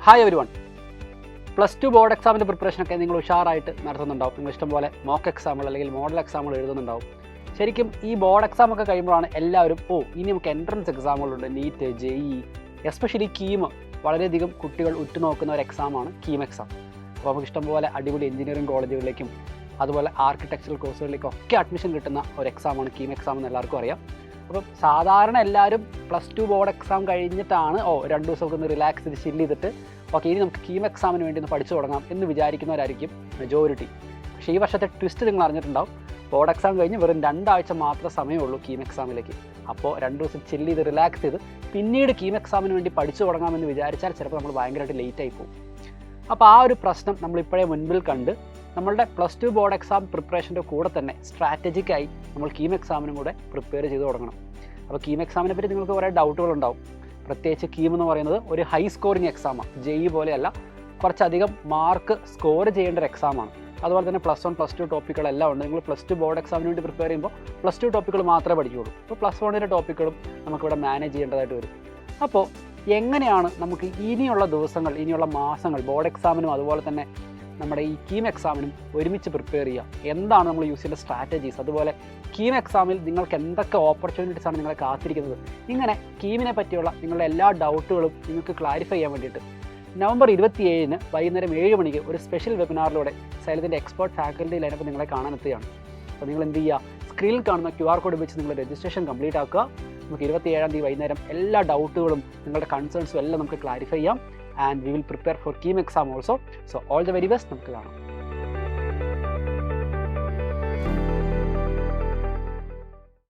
Hi every one. +2 board എക്സാമിൻ്റെ പ്രിപ്പറേഷനൊക്കെ നിങ്ങൾ ഉഷാറായിട്ട് നടത്തുന്നുണ്ടാവും. നിങ്ങൾ ഇഷ്ടംപോലെ മോക്ക് എക്സാമുകൾ അല്ലെങ്കിൽ മോഡൽ എക്സാമുകൾ എഴുതുന്നുണ്ടാവും. ശരിക്കും ഈ ബോർഡ് എക്സാമൊക്കെ കഴിയുമ്പോഴാണ് എല്ലാവരും ഇനി നമുക്ക് എൻട്രൻസ് എക്സാമുകളുണ്ട്, നീറ്റ്, JEE, എസ്പെഷ്യലി കീം. വളരെയധികം കുട്ടികൾ ഉറ്റുനോക്കുന്ന ഒരു എക്സാമാണ് കീം എക്സാം. അപ്പോൾ നമുക്ക് ഇഷ്ടംപോലെ അടിപൊളി എഞ്ചിനീയറിംഗ് കോളേജുകളിലേക്കും അതുപോലെ ആർക്കിടെക്ചറൽ കോഴ്സുകളിലേക്കും ഒക്കെ അഡ്മിഷൻ കിട്ടുന്ന ഒരു എക്സാമാണ് കീം എക്സാം എന്ന് എല്ലാവർക്കും അറിയാം. അപ്പം സാധാരണ എല്ലാവരും +2 ബോർഡ് എക്സാം കഴിഞ്ഞിട്ടാണ് 2 ദിവസമൊക്കെ ഒന്ന് റിലാക്സ് ചെയ്ത് ചില്ല് ചെയ്തിട്ട് ഇനി നമുക്ക് കീം എക്സാമിന് വേണ്ടി ഒന്ന് പഠിച്ചു തുടങ്ങാം എന്ന് വിചാരിക്കുന്നവരായിരിക്കും മെജോറിറ്റി. പക്ഷേ ഈ വർഷത്തെ ട്വിസ്റ്റ് നിങ്ങൾ അറിഞ്ഞിട്ടുണ്ടാവും. ബോർഡ് എക്സാം കഴിഞ്ഞ് വെറും 2 ആഴ്ച മാത്രമേ സമയമുള്ളൂ കീം എക്സാമിലേക്ക്. അപ്പോൾ 2 ദിവസം ചില്ല് ചെയ്ത് റിലാക്സ് ചെയ്ത് പിന്നീട് കീം എക്സാമിന് വേണ്ടി പഠിച്ചു തുടങ്ങാമെന്ന് വിചാരിച്ചാൽ ചിലപ്പോൾ നമ്മൾ ഭയങ്കരമായിട്ട് ലേറ്റായി പോകും. അപ്പോൾ ആ ഒരു പ്രശ്നം നമ്മളിപ്പോഴേ മുൻപിൽ കണ്ട് നമ്മളുടെ +2 ബോർഡ് എക്സാം പ്രിപ്പറേഷൻ്റെ കൂടെ തന്നെ സ്ട്രാറ്റജിക്കായി നമ്മൾ കീം എക്സാമിനും കൂടെ പ്രിപ്പയർ ചെയ്ത് തുടങ്ങണം. അപ്പോൾ കീം എക്സാമിനെ പറ്റി നിങ്ങൾക്ക് കുറേ ഡൗട്ടുകളുണ്ടാവും. പ്രത്യേകിച്ച് കീം എന്ന് പറയുന്നത് ഒരു ഹൈ സ്കോറിങ് എക്സാമാണ്. JEE പോലെയല്ല, കുറച്ചധികം മാർക്ക് സ്കോർ ചെയ്യേണ്ട ഒരു എക്സാമാണ്. അതുപോലെ തന്നെ +1 +2 ടോപ്പിക്കുകളെല്ലാം ഉണ്ട്. നിങ്ങൾ +2 ബോർഡ് എക്സാമിന് വേണ്ടി പ്രിപ്പയർ ചെയ്യുമ്പോൾ +2 ടോപ്പിക്കുകൾ മാത്രമേ പഠിക്കുകയുള്ളൂ. അപ്പോൾ +1 ടോപ്പിക്കുകളും നമുക്കിവിടെ മാനേജ് ചെയ്യേണ്ടതായിട്ട് വരും. അപ്പോൾ എങ്ങനെയാണ് നമുക്ക് ഇനിയുള്ള ദിവസങ്ങൾ, ഇനിയുള്ള മാസങ്ങൾ ബോർഡ് എക്സാമിനും അതുപോലെ തന്നെ നമ്മുടെ ഈ കീം എക്സാമിനും ഒരുമിച്ച് പ്രിപ്പയർ ചെയ്യുക? എന്താണ് നമ്മൾ യൂസ് ചെയ്യേണ്ട സ്ട്രാറ്റജീസ്? അതുപോലെ കീം എക്സാമിൽ നിങ്ങൾക്ക് എന്തൊക്കെ ഓപ്പർച്യൂണിറ്റീസാണ് നിങ്ങളെ കാത്തിരിക്കുന്നത്? ഇങ്ങനെ കീമിനെ പറ്റിയുള്ള നിങ്ങളുടെ എല്ലാ ഡൗട്ടുകളും നിങ്ങൾക്ക് ക്ലാരിഫൈ ചെയ്യാൻ വേണ്ടിയിട്ട് നവംബർ 27 വൈകുന്നേരം 7 മണിക്ക് ഒരു സ്പെഷ്യൽ വെബിനാറിലൂടെ സൈലത്തിൻ്റെ എക്സ്പേർട്ട് ഫാക്കൽറ്റി ലൈനപ്പ് നിങ്ങളെ കാണാനെത്തുകയാണ്. അപ്പോൾ നിങ്ങൾ എന്ത് ചെയ്യുക? സ്ക്രീനിൽ കാണുന്ന QR കോഡ് വെച്ച് നിങ്ങൾ രജിസ്ട്രേഷൻ കംപ്ലീറ്റ് ആക്കുക. നമുക്ക് 27-ാം തീയതി വൈകുന്നേരം എല്ലാ ഡൗട്ടുകളും നിങ്ങളുടെ കൺസേൺസും എല്ലാം നമുക്ക് ക്ലാരിഫൈ ചെയ്യാം. And we will prepare for key exam also. So all the very best. നമുക്ക് കാണാം.